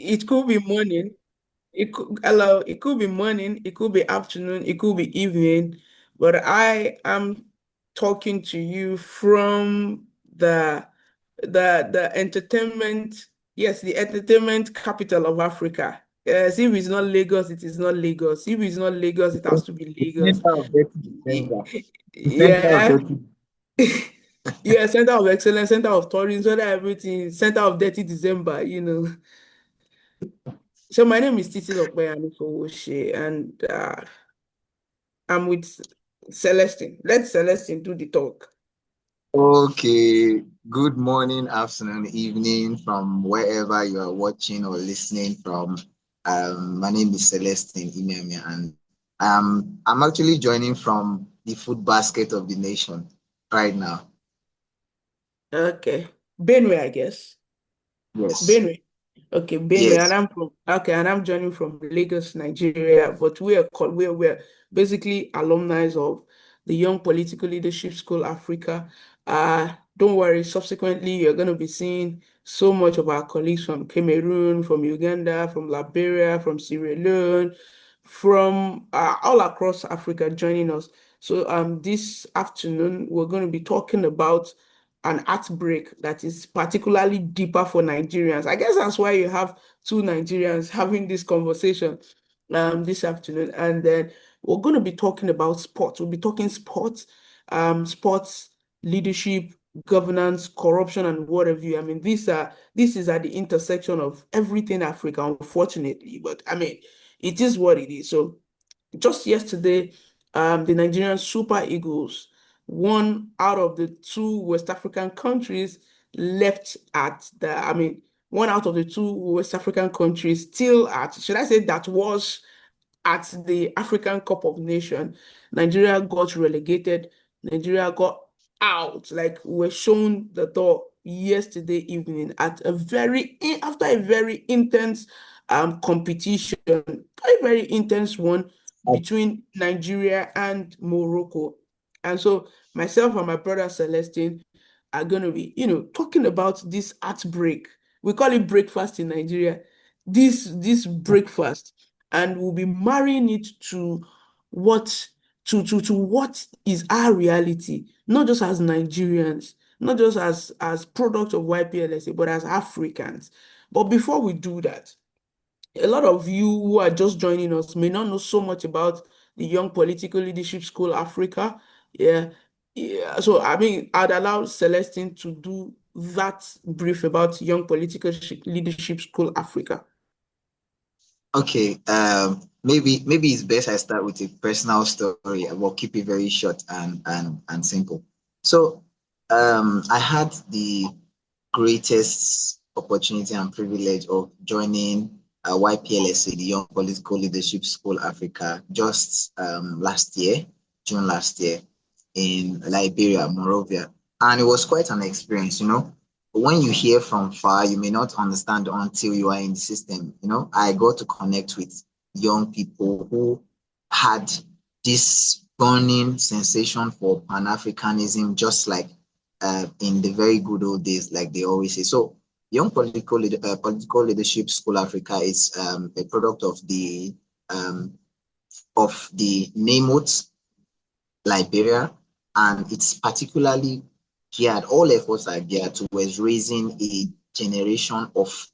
it could be morning. It could be morning, it could be afternoon, it could be evening, but I am talking to you from the entertainment, yes, the entertainment capital of Africa. Yes, if it's not Lagos, it is not Lagos. If it's not Lagos, it has to be The Lagos. center of dirty Y- December. The center of Yeah. dirty. Yeah, center of excellence, center of tourism, center of everything, center of dirty December, So my name is Titi Lokbayani Fowoshe, and I'm with Celestine. Let Celestine do the talk. Okay. Good morning, afternoon, evening from wherever you are watching or listening from. My name is Celestine Imemia, and I'm actually joining from the food basket of the nation right now. Okay. Benue, I guess. Yes. Benue. Okay, Benue, and Yes. I'm joining from Lagos, Nigeria. But we're basically alumni of the Young Political Leadership School Africa. Don't worry, subsequently you're gonna be seeing so much of our colleagues from Cameroon, from Uganda, from Liberia, from Sierra Leone, from all across Africa joining us. So this afternoon we're going to be talking about an outbreak that is particularly deeper for Nigerians. I guess that's why you have two Nigerians having this conversation this afternoon. And then we're going to be talking about sports. We'll be talking sports, sports leadership, governance, corruption, and what have you. I mean, this is at the intersection of everything Africa, unfortunately. But I mean, it is what it is. So just yesterday, the Nigerian Super Eagles, one out of the two West African countries left at one out of the two West African countries still at, should I say that was at the African Cup of Nations. Nigeria got relegated. Nigeria got out. Like we were shown the door yesterday evening at after a very intense competition, a very intense one between Nigeria and Morocco. And so myself and my brother Celestine are going to be, talking about this outbreak. We call it breakfast in Nigeria. This breakfast, and we'll be marrying it to what to what is our reality, not just as Nigerians, not just as product of YPLSA, but as Africans. But before we do that, a lot of you who are just joining us may not know so much about the Young Political Leadership School Africa. Yeah. Yeah. So I mean, I'd allow Celestine to do that brief about Young Political Leadership School Africa. Okay. Maybe it's best I start with a personal story. I will keep it very short and simple. So, I had the greatest opportunity and privilege of joining YPLSA, the Young Political Leadership School Africa, just last year, June last year, in Liberia, Monrovia. And it was quite an experience, you know. When you hear from far, you may not understand until you are in the system. You know, I got to connect with young people who had this burning sensation for Pan-Africanism, just like in the very good old days, like they always say. So, Political Leadership School Africa is a product of the NAMOT Liberia, and it's particularly geared. All efforts are geared towards raising a generation of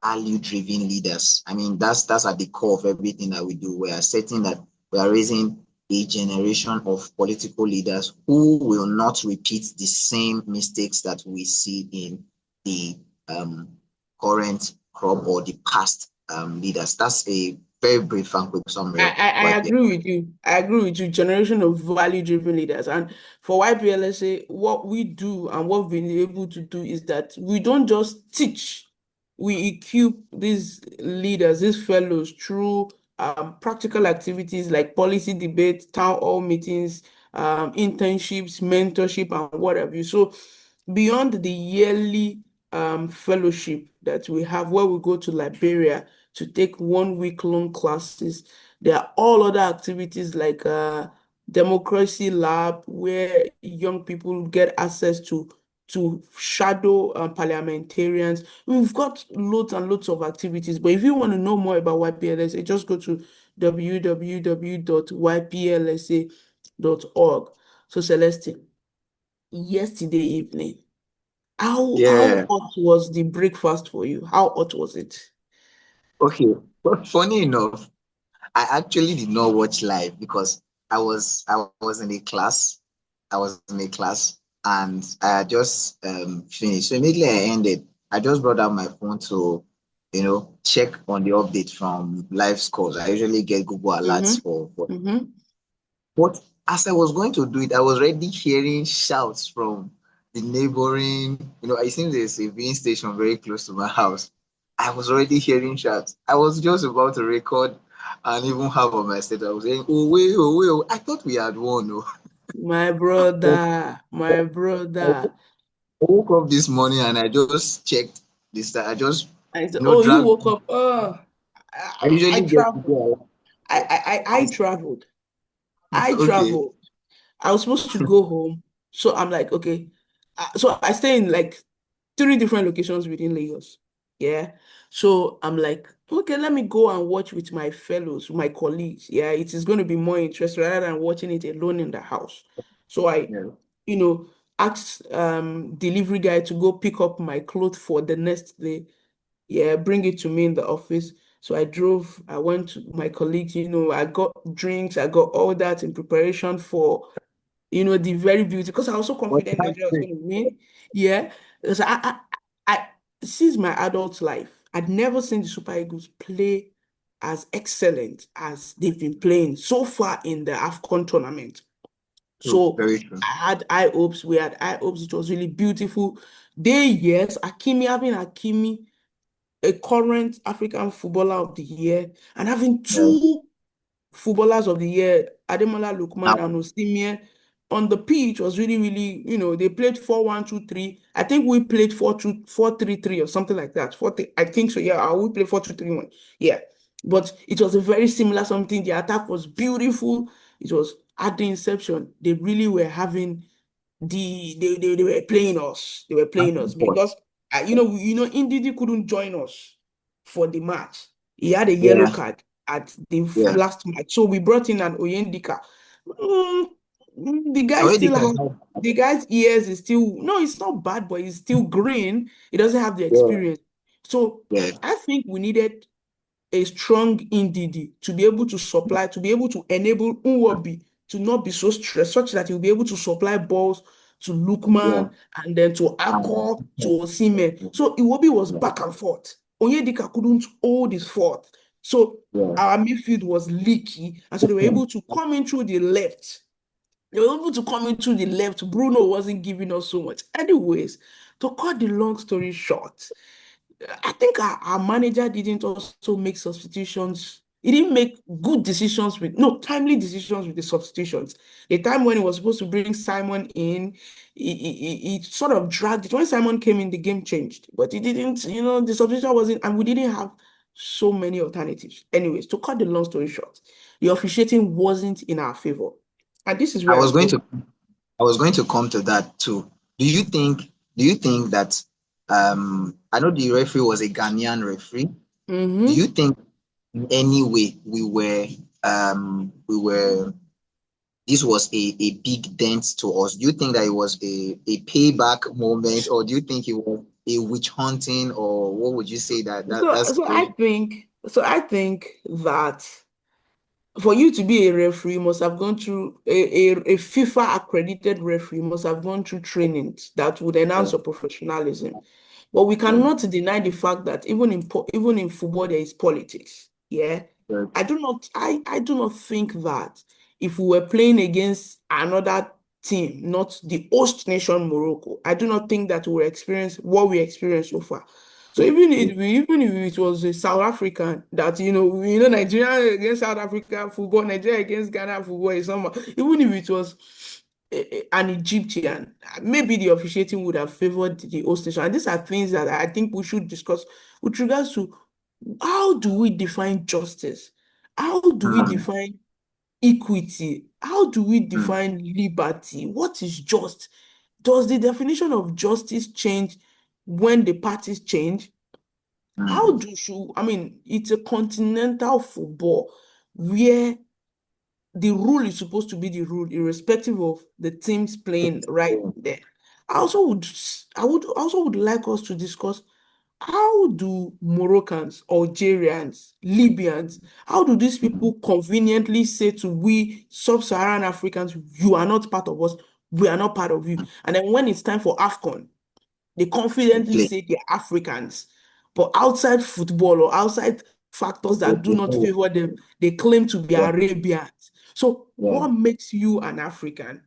value-driven leaders. I mean, that's at the core of everything that we do. We are setting that we are raising a generation of political leaders who will not repeat the same mistakes that we see in the current crop or the past leaders. That's a very brief and quick summary I, of I, I YPL. agree with you. I agree with you. Generation of value-driven leaders. And for YPLSA, what we do and what we've been able to do is that we don't just teach, we equip these leaders, these fellows through practical activities like policy debate, town hall meetings, internships, mentorship, and what have you. So beyond the yearly fellowship that we have where we go to Liberia to take 1 week long classes, there are all other activities like democracy lab where young people get access to shadow parliamentarians. We've got loads and loads of activities. But if you want to know more about YPLSA, just go to www.yplsa.org. So Celestine, yesterday evening, how Yeah. hot was the breakfast for you? How hot was it? Okay. But funny enough, I actually did not watch live because I was in a class. I was in a class and I had just finished. So immediately I ended, I just brought out my phone to, check on the update from live scores. I usually get Google Mm-hmm. alerts for. Mm-hmm. But as I was going to do it, I was already hearing shouts from the neighboring, I think there's a viewing station very close to my house. I was already hearing shouts. I was just about to record and even have on my state. I was saying, oh, wait, oh, wait, oh. I thought we had won. Oh. My But brother, I my brother. woke up this morning and I just checked this. I just, I said, oh, you dragged. woke up. Oh, I I usually get to traveled. go. I traveled. I Okay. traveled. I was supposed to go home. So I'm like, okay. So I stay in like three different locations within Lagos. Yeah. So I'm like, okay, let me go and watch with my fellows, my colleagues. Yeah, it is going to be more interesting rather than watching it alone in the house. So I, Yeah. you know, asked delivery guy to go pick up my clothes for the next day. Yeah, bring it to me in the office. So I went to my colleagues, I got drinks, I got all that in preparation for the very beauty because I was so But confident that's Nigeria was great. going to win. Yeah. Because I, since my adult life, I'd never seen the Super Eagles play as excellent as they've been playing so far in the AFCON tournament. True. So Very true. I had high hopes. We had high hopes. It was really beautiful. Yes, having Hakimi, a current African footballer of the year, and having Yeah. two footballers of the year, Ademola Lookman Now, and Osimhen, on the pitch was really, really, they played 4-1-2-3. I think we played 4-2-4-3-3 or something like that. I think so, yeah. We played 4-2-3-1. Yeah. But it was a very similar something. The attack was beautiful. It was at the inception. They really were having they were playing us. They were playing us because Ndidi couldn't join us for the match. He had a yellow yeah. card at the Yeah. last match, so we brought in an Oyendika. Mm, the guy Already still can has have. the guy's ears is still no, it's not bad, but it's still green. He doesn't have the Yeah. experience. So Yeah. I think we needed a strong NDD to be able to supply, to be able to enable Nwobi to not be so stressed, such that he'll be able to supply balls to Yeah. Lukman and then to Akko, to Yeah. Osimhen. So Iwobi was Yeah. back and forth. Onyedika couldn't hold his forth. So Yeah. our midfield was leaky, and so they were able to come in through the left. They were able to come in through the left. Bruno wasn't giving us so much. Anyways, to cut the long story short, I think our manager didn't also make substitutions. He didn't make good decisions no, timely decisions with the substitutions. The time when he was supposed to bring Simon in, he sort of dragged it. When Simon came in, the game changed, but he didn't, the substitution wasn't, and we didn't have so many alternatives. Anyways, to cut the long story short, the officiating wasn't in our favor. And this is I where was I'm going going. to I was going to come to that too. Do you think that I know the referee was a Ghanaian referee. Do you Mm-hmm. think in any way we were this was a big dent to us? Do you think that it was a payback moment, or do you think it was a witch hunting, or what would you say that that So, that so I situation? think, so I think that for you to be a referee, you must have gone through a FIFA accredited referee, must have gone through trainings that would enhance Yeah, your professionalism. But we yeah, cannot deny the fact that even in football there is politics. Yeah. yeah, I do not think that if we were playing against another team, not the host nation Morocco, I do not think that we will experience what we experienced so far. So even if it was a South African that Nigeria against South Africa football, Nigeria against Ghana football is somehow, even if it was an Egyptian, maybe the officiating would have favored the host nation. And these are things that I think we should discuss with regards to how do we define justice? How do we mm, define equity? How do we mm, define liberty? What is just? Does the definition of justice change when the parties change? How Mm. do you, I mean, it's a continental football where the rule is supposed to be the rule, irrespective of the teams playing right there. I also would, I would like us to discuss how do Moroccans, Algerians, Libyans, how do these Mm. people conveniently say to we sub-Saharan Africans, you are not part of us, we are not part of you. And then when it's time for AFCON, they They confidently play. say they're Africans. But outside football or outside factors that do not favor them, they claim to be Yeah, Arabians. So, yeah. what makes you an African?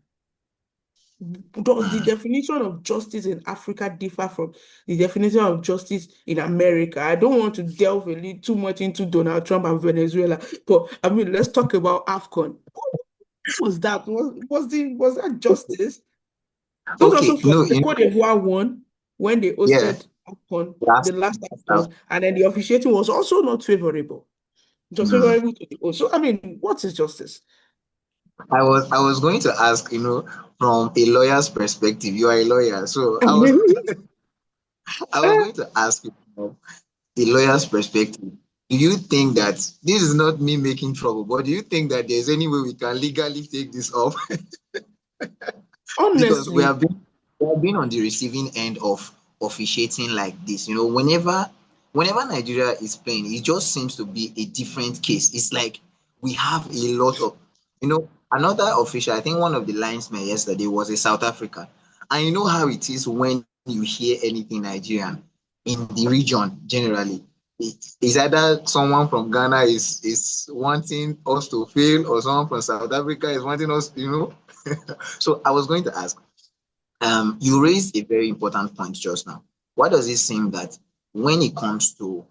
Does the Mm. definition of justice in Africa differ from the definition of justice in America? I don't want to delve a little too much into Donald Trump and Venezuela, but I mean, let's talk about AFCON. What was that? Was that justice? Those are Okay, also no, the Cote d'Ivoire won when they yeah, hosted AFCON, the last, last last half. AFCON, and then the officiating was also not favorable. It was Mm. favorable to the host. So, I mean, what is justice? I was going to ask, from a lawyer's perspective, you are a lawyer, so I mean, I was going to ask you from a lawyer's perspective. Do you think that this is not me making trouble, but do you think that there's any way we can legally take this off? Because we honestly, have been we have been on the receiving end of officiating like this. Whenever Nigeria is playing, it just seems to be a different case. It's like we have a lot of another official. I think one of the linesmen yesterday was a South African. And you know how it is when you hear anything Nigerian in the region generally. It's either someone from Ghana is wanting us to fail, or someone from South Africa is wanting us. So I was going to ask, you raised a very important point just now. Why does it seem that when it comes to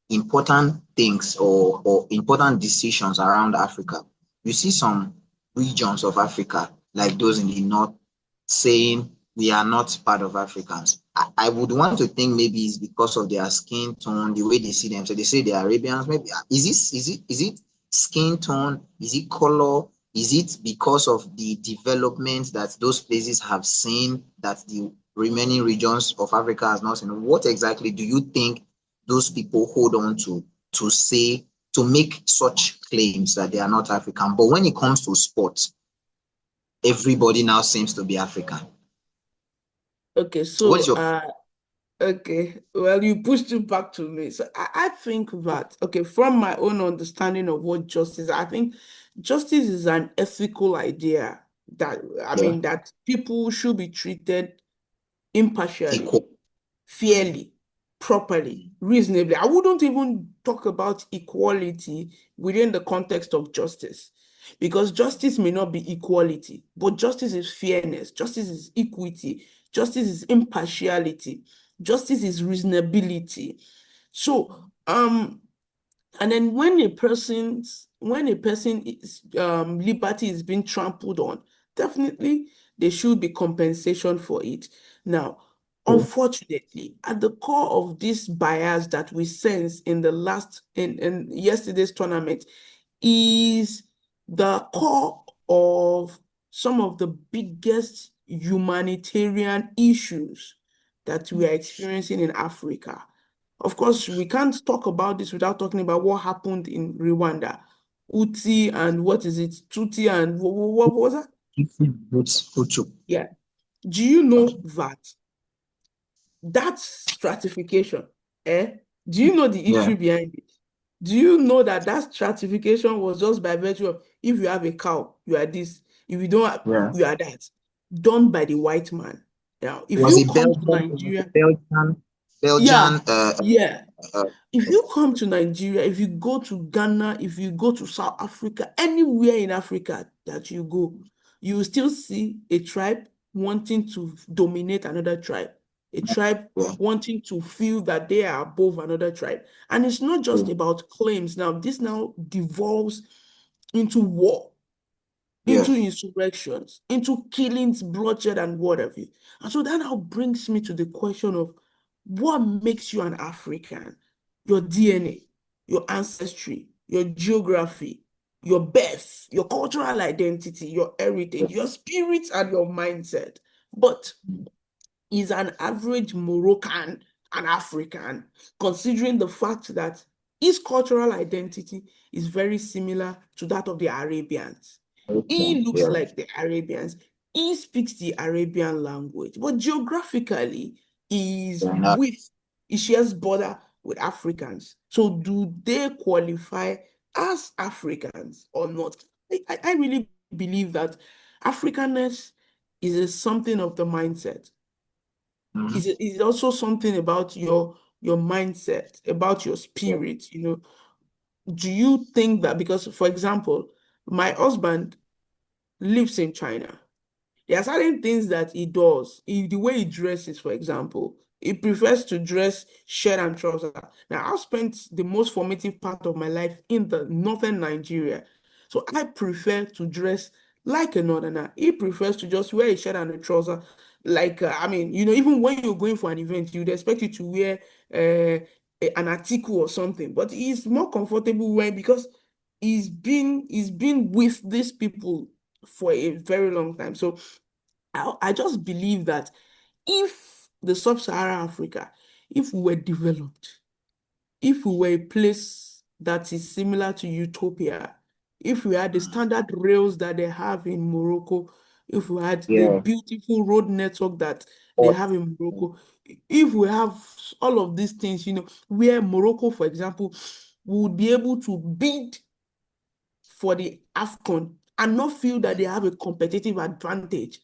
important things, or important decisions around Africa, you see some regions of Africa, like those in the north, saying we are not part of Africans? I would want to think maybe it's because of their skin tone, the way they see them. So they say they are Arabians. Maybe is it skin tone? Is it color? Is it because of the development that those places have seen that the remaining regions of Africa has not seen? What exactly do you think those people hold on to say, to make such claims that they are not African? But when it comes to sports, everybody now seems to be African. okay, What is so your okay, well, you pushed it back to me. So I think that, okay, from my own understanding of what justice, I think justice is an ethical idea that, I yeah mean, that people should be treated impartially, equal? fairly, properly, reasonably. I wouldn't even talk about equality within the context of justice, because justice may not be equality, but justice is fairness, justice is equity, justice is impartiality, justice is reasonability. So, and then when a person is liberty is being trampled on, definitely there should be compensation for it. Now, Yeah. unfortunately, at the core of this bias that we sense in yesterday's tournament is the core of some of the biggest humanitarian issues that we are experiencing in Africa. Of course, we can't talk about this without talking about what happened in Rwanda. Uti and what is it? Tuti and what was that? Puchu. Yeah. Do you know that stratification, eh? Do you know the Yeah, history behind it? Do you know that that stratification was just by virtue of if you have a cow, you are this. If you don't have, yeah. you are that. Done by the white man. Now, if Was you it come to Belgium? Was it Nigeria, Belgian? yeah, yeah. Uh, If you come to Nigeria, if you go to Ghana, if you go to South Africa, anywhere in Africa that you go, you will still see a tribe wanting to dominate another tribe, a tribe yeah, wanting to feel that they are above another tribe. And it's not yeah, just about claims. Now, this now devolves into war, yeah. into insurrections, into killings, bloodshed, and what have you. And so that now brings me to the question of what makes you an African? Your DNA, your ancestry, your geography, your birth, your cultural identity, your heritage, your spirit, and your mindset. But is an average Moroccan an African, considering the fact that his cultural identity is very similar to that of the Arabians. Okay. He looks Yeah. like the Arabians. He speaks the Arabian language, but geographically, Fair enough. he shares border with Africans. So, do they qualify as Africans or not? I really believe that Africanness is something of the mindset. Mhm. It's also something about your mindset, about your Yeah. spirit, Do you think that because, for example, my husband lives in China. There are certain things that he does. The way he dresses, for example, he prefers to dress shirt and trouser. Now, I've spent the most formative part of my life in the northern Nigeria. So I prefer to dress like a northerner. He prefers to just wear a shirt and a trouser. Like, I mean, even when you're going for an event, you'd expect you to wear an article or something. But he's more comfortable wearing because he's been with these people for a very long time. So I just believe that if the sub-Saharan Africa, if we were developed, if we were a place that is similar to Utopia, if we had the Mm. standard rails that they have in Morocco, if we had the Yeah. beautiful road network that they But have in Morocco, if we have all of these things, where Morocco, for example, would be able to bid for the AFCON and not feel that they have a competitive advantage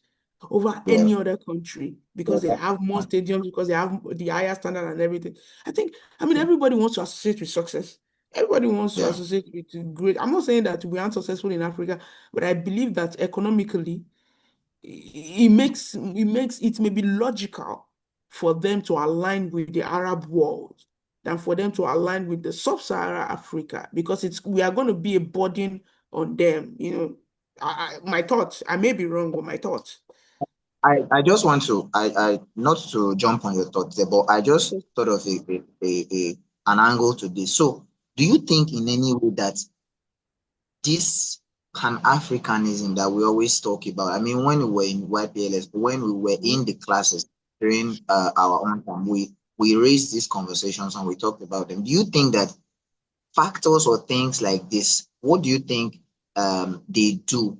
over yeah. any other country Yeah. because they That's have more fine. stadiums, because they have the higher standard and everything. I mean, everybody wants to associate with success. Everybody wants to Yeah. associate with great. I'm not saying that we aren't successful in Africa, but I believe that economically, it makes it maybe logical for them to align with the Arab world than for them to align with the sub-Saharan Africa because we are going to be a burden on them. My thoughts. I may be wrong, but my thoughts. I just want to I not to jump on your thoughts there, but I just thought of an angle to this. So do you think in any way that this Pan-Africanism that we always talk about, I mean, when we were in YPLS, when we were in the classes during our own time, we raised these conversations and we talked about them. Do you think that factors or things like this, what do you think they do?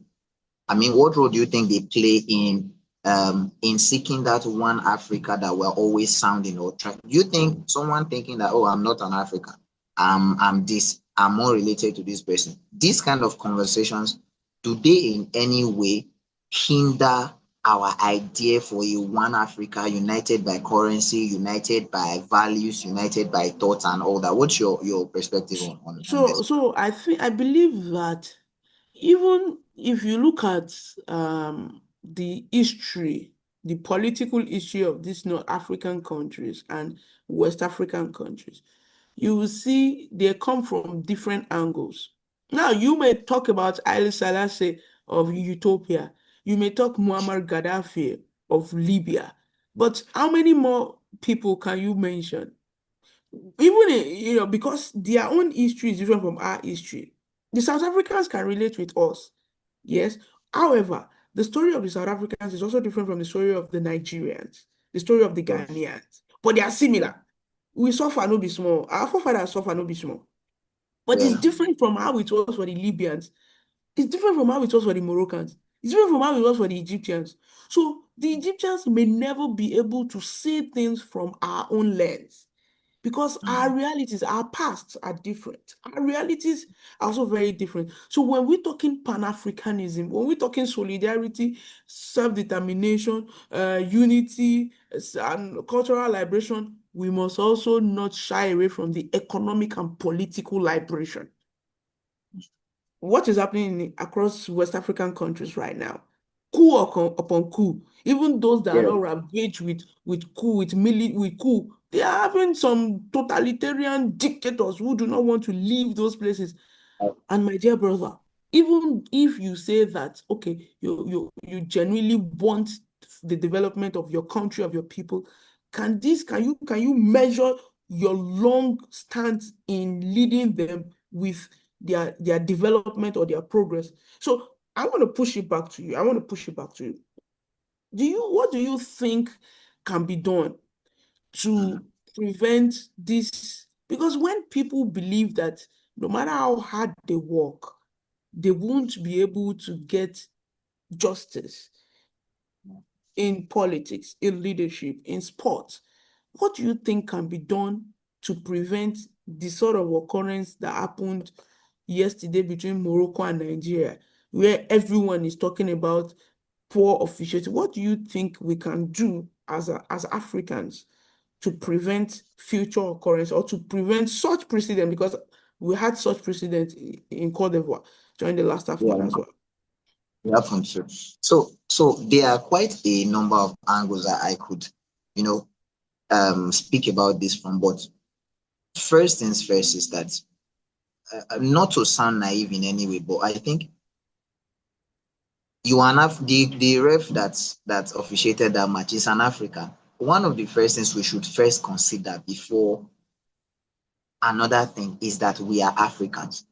I mean, what role do you think they play in seeking that one Africa that we're always sounding or trying? Do you think someone thinking that, oh, I'm not an African, I'm this, I'm more related to this person? These kind of conversations, do they in any way hinder our idea for a one Africa united by currency, united by values, united by thoughts and all that? What's your perspective on So, this? so I believe that even if you look at the history, the political history of these North African countries and West African countries, you will see they come from different angles. Now, you may talk about Haile Selassie of Utopia. You may talk Muammar Gaddafi of Libya. But how many more people can you mention? Even because their own history is different from our history. The South Africans can relate with us, yes. However, the story of the South Africans is also different from the story of the Nigerians, the story of the Ghanaians, but they are similar. We suffer no be small. Our forefathers suffer no be small, but it's Yeah. different from how it was for the Libyans. It's different from how it was for the Moroccans. It's different from how it was for the Egyptians. So the Egyptians may never be able to see things from our own lens because our Mm. realities, our pasts are different. Our realities are also very different. So when we're talking Pan-Africanism, when we're talking solidarity, self-determination, unity, and cultural liberation, we must also not shy away from the economic and political liberation. What is happening across West African countries right now? Coup upon coup. Even those that are Yeah. not engaged with coup, with coup, they are having some totalitarian dictators who do not want to leave those places. And my dear brother, even if you say that, okay, you genuinely want the development of your country, of your people, can you measure your long stance in leading them with their development or their progress? So I want to push it back to you. I want to push it back to you. what do you think can be done to prevent this? Because when people believe that no matter how hard they work, they won't be able to get justice in politics, in leadership, in sports, what do you think can be done to prevent the sort of occurrence that happened yesterday between Morocco and Nigeria, where everyone is talking about poor officiating? What do you think we can do as Africans to prevent future occurrence or to prevent such precedent? Because we had such precedent in Cote d'Ivoire during the last AFCON as Yeah. well. It happens. So there are quite a number of angles that I could, you know, speak about this from. But first things first is that not to sound naive in any way, but I think you are not the ref that officiated that match is an African. One of the first things we should first consider before another thing is that we are Africans.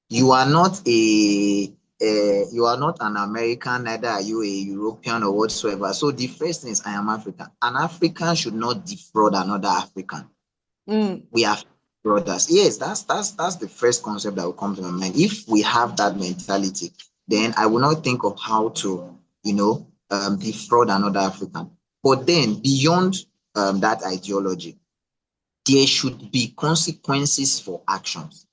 You are not you are not an American, neither are you a European or whatsoever. So the first thing is I am African. An African should not defraud another African. Mm, We are brothers. Yes, that's the first concept that will come to my mind. If we have that mentality, then I will not think of how to, defraud another African. But then beyond that ideology, there should be consequences for actions.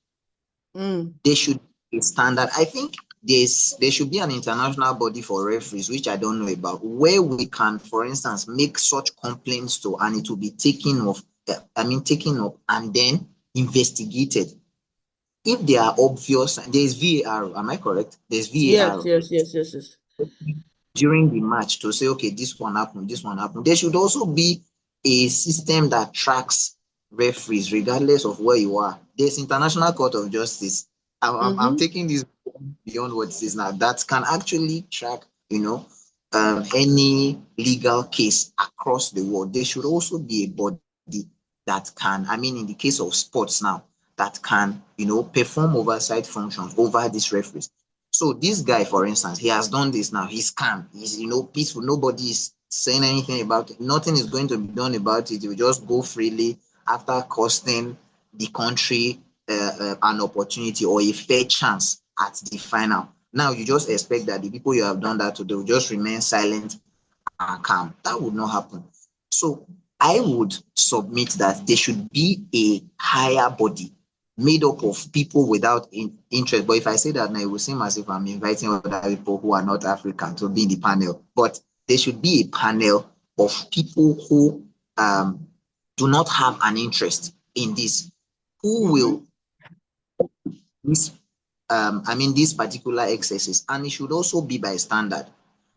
mm, There should be a standard. I think there should be an international body for referees, which I don't know about, where we can, for instance, make such complaints to, and it will be taken up and then investigated. If they are obvious, there's VAR. Am I correct? There's yes, VAR yes, yes, yes, yes. during the match to say, okay, this one happened, this one happened. There should also be a system that tracks referees, regardless of where you are. There's International Court of Justice. I'm Mm-hmm. taking this beyond what it is now. That can actually track, any legal case across the world. There should also be a body that can, I mean, in the case of sports now, that can, perform oversight functions over these referees. So this guy, for instance, he has done this now. He's calm. He's peaceful. Nobody is saying anything about it. Nothing is going to be done about it. He will just go freely after costing the country an opportunity or a fair chance at the final. Now you just expect that the people you have done that to, they will just remain silent and calm. That would not happen. So I would submit that there should be a higher body made up of people without interest. But if I say that now, it will seem as if I'm inviting other people who are not African to be in the panel. But there should be a panel of people who do not have an interest in this, who Mm-hmm. will this these particular excesses, and it should also be by standard.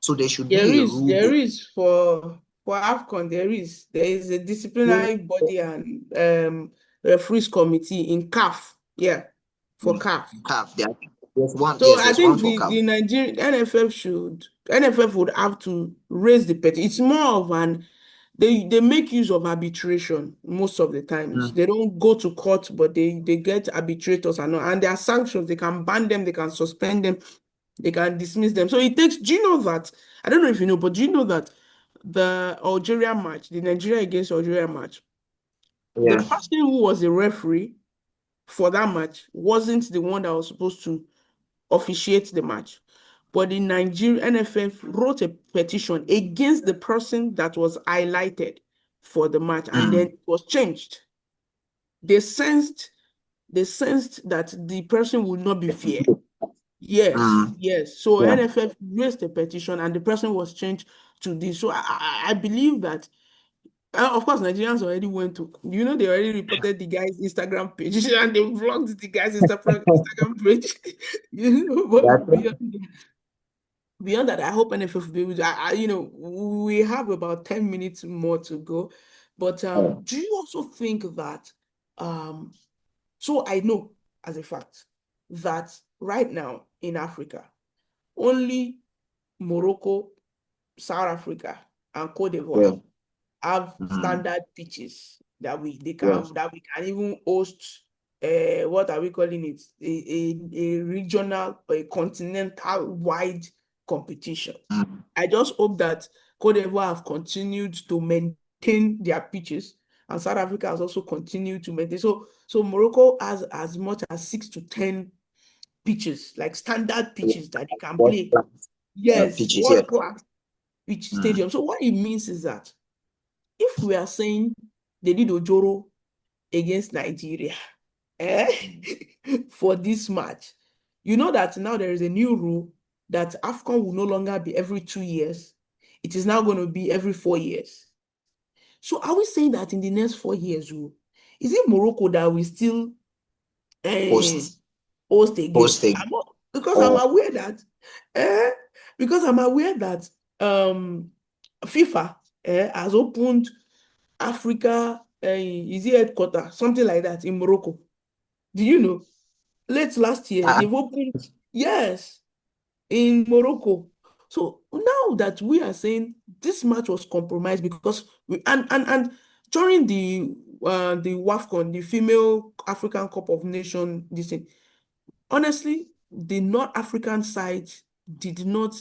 So there should There be a is, rule there book. is for AFCON, there is a disciplinary body and referees committee in CAF. Yeah, for CAF. CAF. There's one. So Yes, I there's one think for the CAF. Nigerian NFF would have to raise the petition. It's more of an they make use of arbitration most of the times. Mm. They don't go to court, but they get arbitrators and there are sanctions. They can ban them, they can suspend them, they can dismiss them. So it takes. Do you know that? I don't know if you know, but do you know that the Algeria match, the Nigeria against Algeria match, the Yeah. person who was the referee for that match wasn't the one that was supposed to officiate the match. But the Nigerian NFF wrote a petition against the person that was highlighted for the match, and then Mm. it was changed. They sensed they sensed that the person would not be fair. Yes, Mm. yes. So Yeah. NFF raised a petition, and the person was changed to this. So I believe that. Of course, Nigerians already went to, they already reported the guy's Instagram page and they vlogged the guy's Instagram page. That's But it. beyond that, I hope NFF will be able to, we have about 10 minutes more to go. But Oh, do you also think that, um, so I know as a fact that right now in Africa, only Morocco, South Africa, and Cote d'Ivoire yeah. have Mm. standard pitches Yes. that we can even host what are we calling it? A regional or a continental wide competition. Mm. I just hope that Cote d'Ivoire have continued to maintain their pitches, and South Africa has also continued to maintain. So Morocco has as much as 6 to 10 pitches, like standard pitches that they can What play. Yes, pitches? Yeah. world class pitch Mm. stadium. So what it means is that if we are saying they did Ojoro against Nigeria for this match, you know that now there is a new rule that AFCON will no longer be every 2 years. It is now going to be every 4 years. So are we saying that in the next 4 years, is it Morocco that will still uh, Host. host again? Host again. Because I'm Or aware that uh, because I'm aware that FIFA has opened Africa, is it headquarter, something like that in Morocco. Do you know? Late last year, uh, they've opened, yes, in Morocco. So now that we are saying this match was compromised because we and during the WAFCON, the Female African Cup of Nations, this thing, honestly, the North African side did not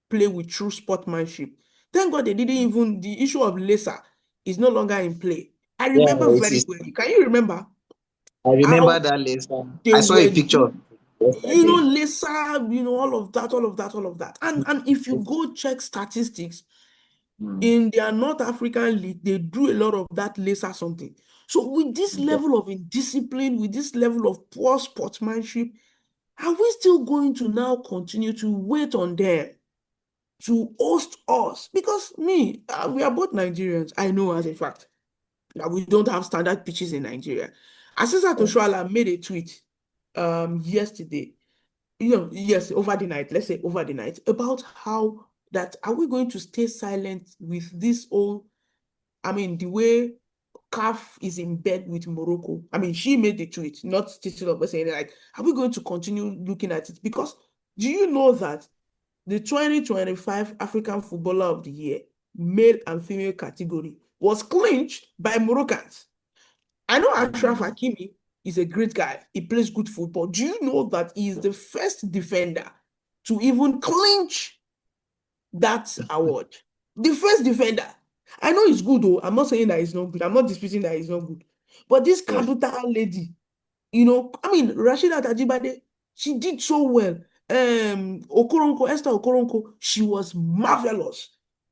play with true sportsmanship. Thank God they didn't even, the issue of laser is no longer in play. I yeah, remember it very is. well. Can you remember I remember how that list. they I saw a were picture doing, yesterday. laser, all of that, all of that, all of that. And if you go check statistics Mm. in their North African league, they do a lot of that laser something. So with this Okay. level of indiscipline, with this level of poor sportsmanship, are we still going to now continue to wait on them to host us? Because we are both Nigerians. I know as a fact that we don't have standard pitches in Nigeria. Asisa Toshuala made a tweet yesterday, yes, over the night, let's say over the night, about how that are we going to stay silent with this whole, the way CAF is in bed with Morocco. She made the tweet, not Titi Lopez, saying like, are we going to continue looking at it? Because do you know that the 2025 African Footballer of the Year, male and female category, was clinched by Moroccans? I know Ashraf Mm. Hakimi is a great guy. He plays good football. Do you know that he is the first defender to even clinch that award? The first defender. I know he's good, though. I'm not saying that he's not good. I'm not disputing that he's not good. But this Yeah. Kabuta lady, Rashida Tajibade, she did so well. Esther Okoronko, she was marvelous.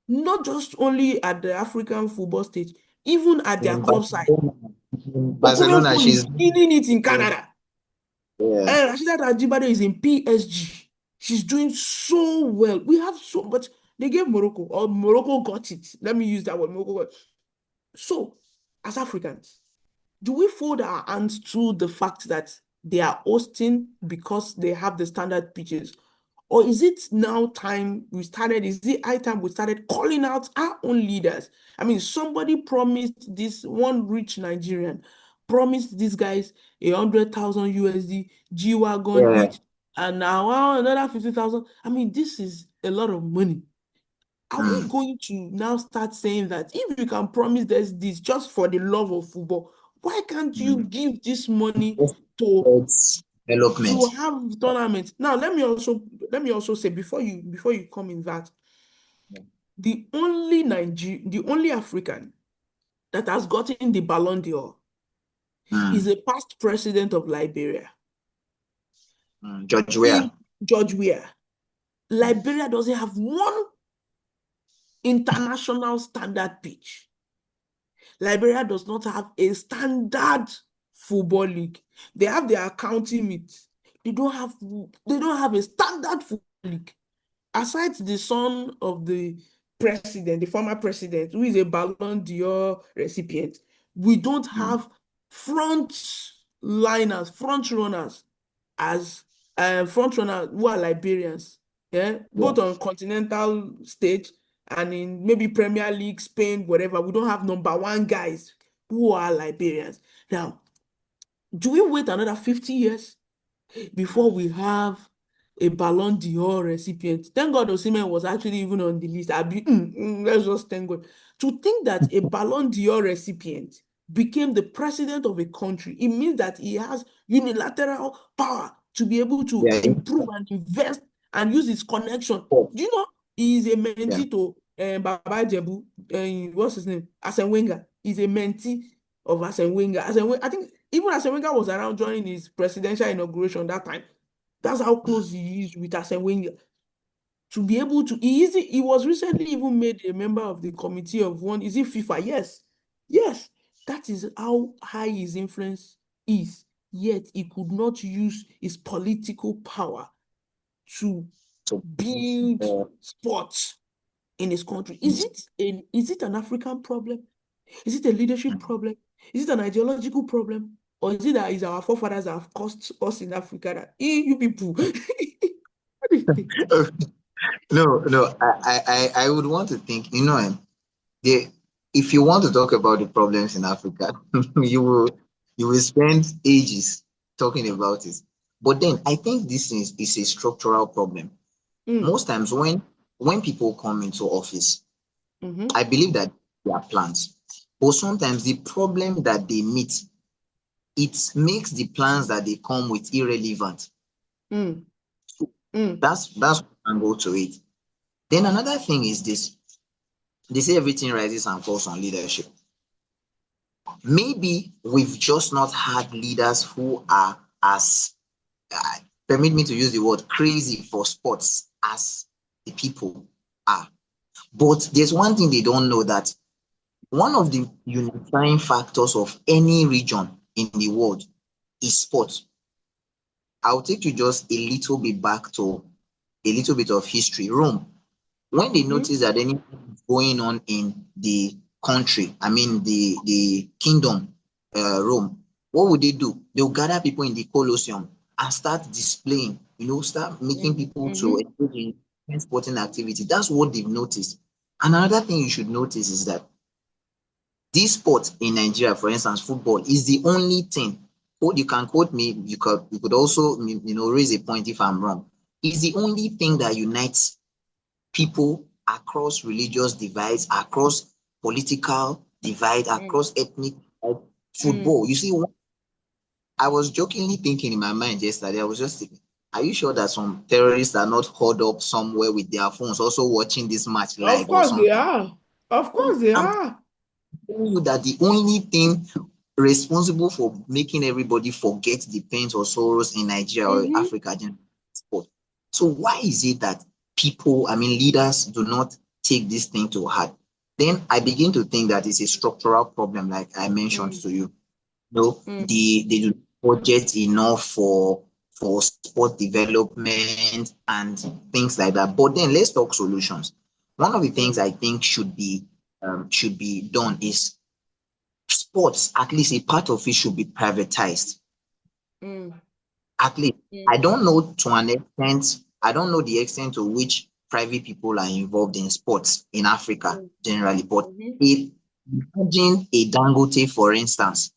Not just only at the African football stage, even at their In club side. Barcelona, Okoronko is she's killing it in Canada. yeah. Rashida Tajibade is in PSG. She's doing so well. We have so much. They gave Morocco, or Morocco got it. Let me use that word. Morocco got it. So, as Africans, do we fold our hands to the fact that they are hosting because they have the standard pitches? Or is it now time is it high time we started calling out our own leaders? Somebody promised this one rich Nigerian, promised these guys 100,000 USD, G-Wagon Yeah. each, and now another 50,000. This is a lot of money. Are we Mm. going to now start saying that if you can promise this just for the love of football, why can't you Mm. give this money Yes, to it's development. have tournaments? Now let me also say before you come in that the only African that has gotten the Ballon d'Or is Mm. a past president of Liberia, Mm. George Weah. in George Weah. Liberia doesn't have one international standard pitch. Liberia does not have a standard football league. They have their county meets. They don't have a standard football league. Aside the son of the president, the former president, who is a Ballon d'Or recipient, we don't Mm. have front runners as front runners who are Liberians, yeah, Yeah. both on continental stage and in maybe Premier League, Spain, whatever. We don't have number one guys who are Liberians. Now, do we wait another 50 years before we have a Ballon d'Or recipient? Thank God Osimhen was actually even on the list. Let's just thank God. To think that a Ballon d'Or recipient became the president of a country, it means that he has unilateral power to be able to Yeah. improve and invest and use his connection. Do you know he is a Yeah. mentee to Baba Jebu, what's his name? Arsene Wenger is a mentee of Arsene Wenger. I think even Arsene Wenger was around during his presidential inauguration that time. That's how close he is with Arsene Wenger. To be able to, he was recently even made a member of the committee of one, is it FIFA? Yes. Yes. That is how high his influence is. Yet he could not use his political power to So, build uh, sports in his country. yes. Is it an African problem? Is it a leadership problem? Is it an ideological problem? Or is it that is our forefathers that have caused us in Africa that you people? What do you think? No, no, I would want to think, the if you want to talk about the problems in Africa, you will you will spend ages talking about it. But then I think is a structural problem. Mm, Most times when people come into office, mm-hmm, I believe that they are plans. But sometimes the problem that they meet, it makes the plans that they come with irrelevant. mm, mm. That's one angle to it. Then another thing is this. They say everything rises and falls on leadership. Maybe we've just not had leaders who are as, uh, permit me to use the word, crazy for sports as the people are. But there's one thing they don't know, that one of the unifying factors of any region in the world is sports. I'll take you just a little bit back to a little bit of history. Rome, when they Mm-hmm. notice that anything is going on in the country, I mean the kingdom, Rome, what would they do? They'll gather people in the Colosseum and start displaying, start making people to Mm-hmm. engage in sporting activity. That's what they've noticed. And another thing you should notice is that this sport in Nigeria, for instance, football, is the only thing. You can quote me. You could also raise a point if I'm wrong. Is the only thing that unites people across religious divides, across political divide, Mm, across ethnic divide. mm. Football. You see, I was jokingly thinking in my mind yesterday. I was just thinking, are you sure that some terrorists are not holed up somewhere with their phones, also watching this match Of live or course they something? are. Of course they I'm are. telling you that the only thing responsible for making everybody forget the pains or sorrows in Nigeria or Mm-hmm. Africa is sport. So why is it that people, I mean leaders, do not take this thing to heart? Then I begin to think that it's a structural problem, like I mentioned Mm, to you. No, mm, they do not budget enough for sport development and things like that. But then let's talk solutions. One of the things mm, I think should be done is sports, at least a part of it should be privatized. mm, At least, mm, I don't know to an extent, I don't know the extent to which private people are involved in sports in Africa mm, generally, but mm-hmm. if imagine a Dangote, for instance,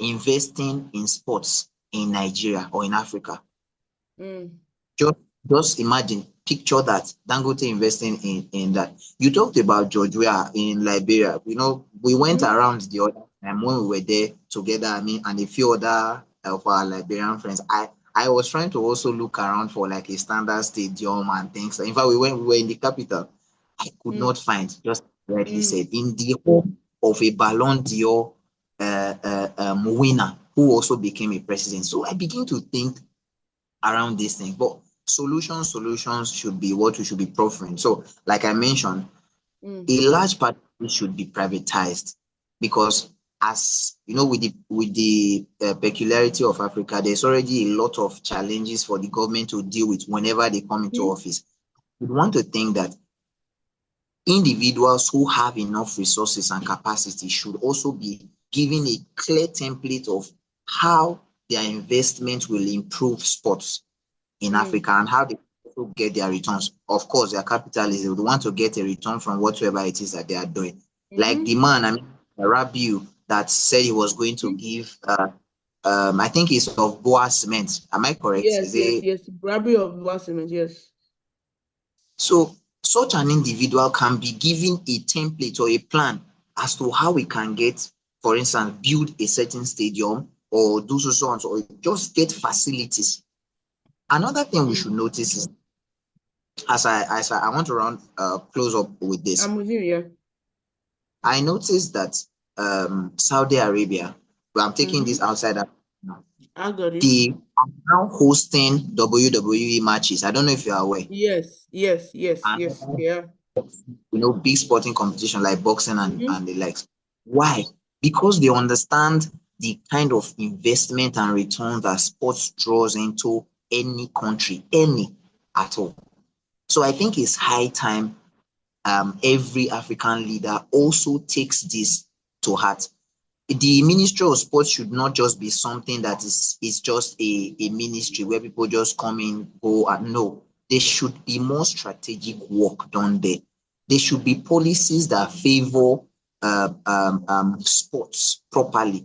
investing in sports in Nigeria or in Africa. Mm, Just, just imagine, picture that Dangote investing in that. You talked about George Weah in Liberia. We went mm-hmm. around the other time when we were there together. I mean, and a few other of our Liberian friends. I was trying to also look around for like a standard stadium and things. In fact, we were in the capital. I could Mm, not find, just rightly mm, said, in the home of a Ballon d'Or winner who also became a president. So I begin to think around these things. But solutions should be what we should be proffering. So, like I mentioned, mm, a large part of it should be privatized because, as you know, with the peculiarity of Africa, there's already a lot of challenges for the government to deal with whenever they come into mm, office. We want to think that individuals who have enough resources and capacity should also be given a clear template of how their investment will improve sports in mm, Africa and how they also get their returns. Of course, their capitalists, they would want to get a return from whatever it is that they are doing. Like the mm-hmm. man, I mean, Rabiu, that said he was going to Mm. give, I think it's of Boa Cement. Am I correct? Yes, Is yes, it yes. Bradley of Wasserman, yes. so? Such an individual can be given a template or a plan as to how we can get, for instance, build a certain stadium or do so on, or just get facilities. Another thing we should Mm, notice is As I want to round close up with this. I'm with you, yeah. I noticed that Saudi Arabia, but I'm taking Mm-hmm. this outside Africa now, I got it. they are now hosting WWE matches. I don't know if you are aware. Yes, yes, yes, yes, And yeah. big sporting competition like boxing Mm-hmm. and the likes. Why? Because they understand the kind of investment and return that sports draws into any country, any at all. So I think it's high time every African leader also takes this to heart. The Ministry of Sports should not just be something that is just a ministry where people just come in, go, and no. There should be more strategic work done there. There should be policies that favor sports properly.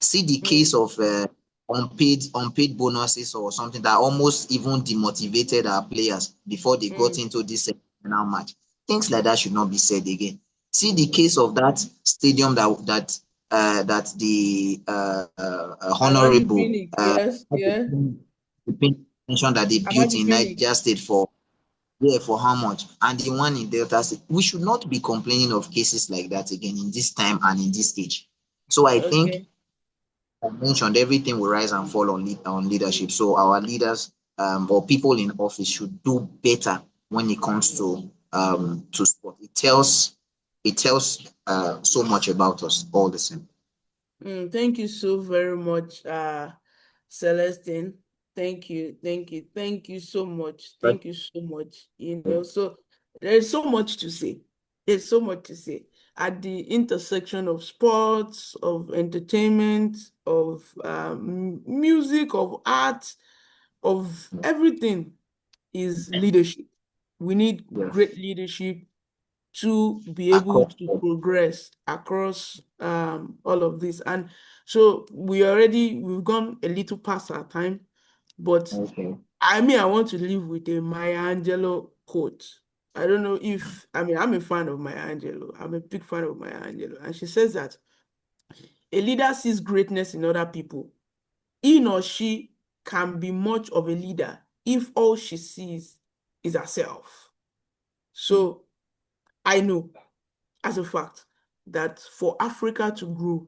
See the case Mm, of unpaid bonuses or something that almost even demotivated our players before they got mm. into this final match. Things like that should not be said again. See the case of that stadium that the Amaji honorable Phoenix, yes, yeah. mentioned that they built Amaji in Phoenix. Niger State for, yeah, for how much, and the one in Delta State. We should not be complaining of cases like that again in this time and in this stage. So I think Okay. I mentioned everything will rise and fall on leadership. So our leaders or people in office should do better when it comes to sport. It tells so much about us all the same. Thank you so very much, Celestine. Thank you so much. But Thank you so much. So there's so much to say. There's so much to say at the intersection of sports, of entertainment, of music, of art, of everything is leadership. We need yes, great leadership to be able across to progress across all of this. And so we've gone a little past our time, but okay. I want to leave with a Maya Angelou quote. I don't know if, I'm a fan of Maya Angelou. I'm a big fan of Maya Angelou. And she says that a leader sees greatness in other people. He or she can be much of a leader if all she sees is herself. So I know as a fact that for Africa to grow,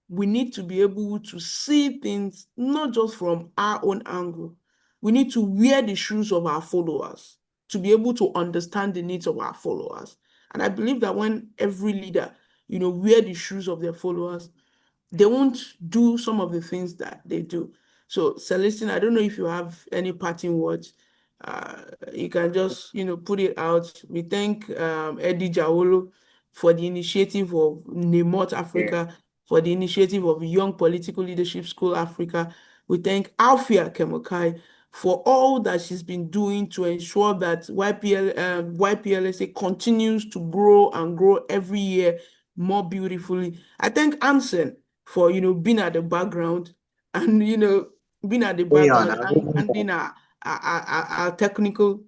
we need to be able to see things not just from our own angle. We need to wear the shoes of our followers to be able to understand the needs of our followers. And I believe that when every leader, wear the shoes of their followers, they won't do some of the things that they do. So, Celestine, I don't know if you have any parting words. You can just, put it out. We thank Eddie Jawolo for the initiative of Nemot Yeah. Africa, for the initiative of Young Political Leadership School Africa. We thank Alfia Kemokai for all that she's been doing to ensure that YPLSA continues to grow and grow every year more beautifully. I thank Anson for being at the background and being at the Carry on. background and handling our technical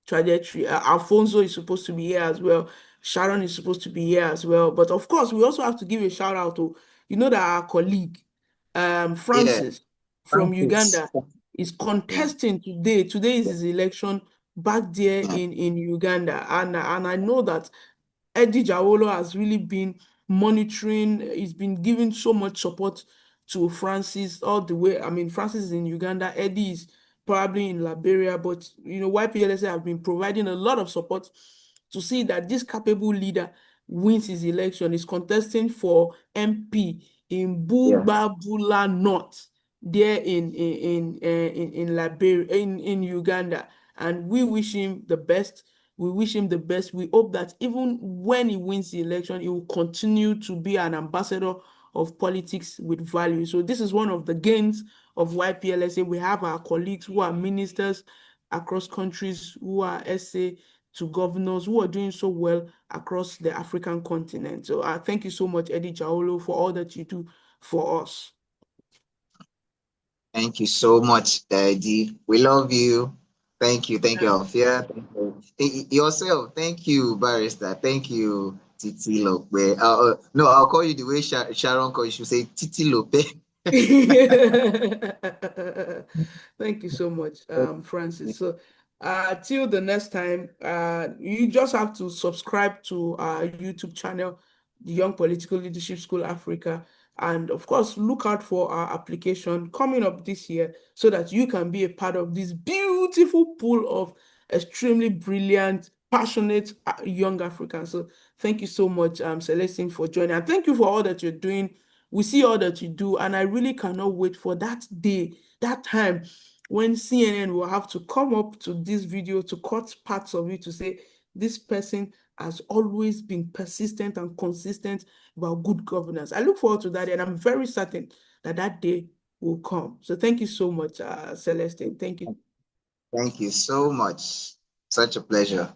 trajectory. Alfonso is supposed to be here as well. Sharon is supposed to be here as well. But of course, we also have to give a shout out to that our colleague Yeah. Francis from Francis. Uganda is Yeah. contesting today. Today is Yeah. his election back there Yeah. in Uganda, and I know that Eddie Jawolo has really been monitoring, he's been giving so much support to Francis all the way. I mean, Francis is in Uganda, Eddie is probably in Liberia, but YPLSA have been providing a lot of support to see that this capable leader wins his election, is contesting for MP in Yeah. Bubabula North, there in Liberia, in Uganda. And we wish him the best. We wish him the best. We hope that even when he wins the election, he will continue to be an ambassador of politics with value. So this is one of the gains of YPLSA. We have our colleagues who are ministers across countries, who are SA to governors, who are doing so well across the African continent. So thank you so much, Eddie Chaolo, for all that you do for us. Thank you so much, Daddy. We love you. Thank you, Uh, Alfia. Thank you. Yourself. Thank you, Barrister. Thank you, Titi Lope. No, I'll call you the way Sharon calls you. She should say Titi Lope. Thank you so much, Francis. So Till the next time, you just have to subscribe to our YouTube channel, the Young Political Leadership School Africa. And of course, look out for our application coming up this year so that you can be a part of this beautiful pool of extremely brilliant, passionate young Africans. So thank you so much, Celestine, for joining. And thank you for all that you're doing. We see all that you do, and I really cannot wait for that day, that time when CNN will have to come up to this video to cut parts of it to say this person has always been persistent and consistent about good governance. I look forward to that, and I'm very certain that that day will come. So thank you so much, Celestine. Thank you. Thank you so much. Such a pleasure.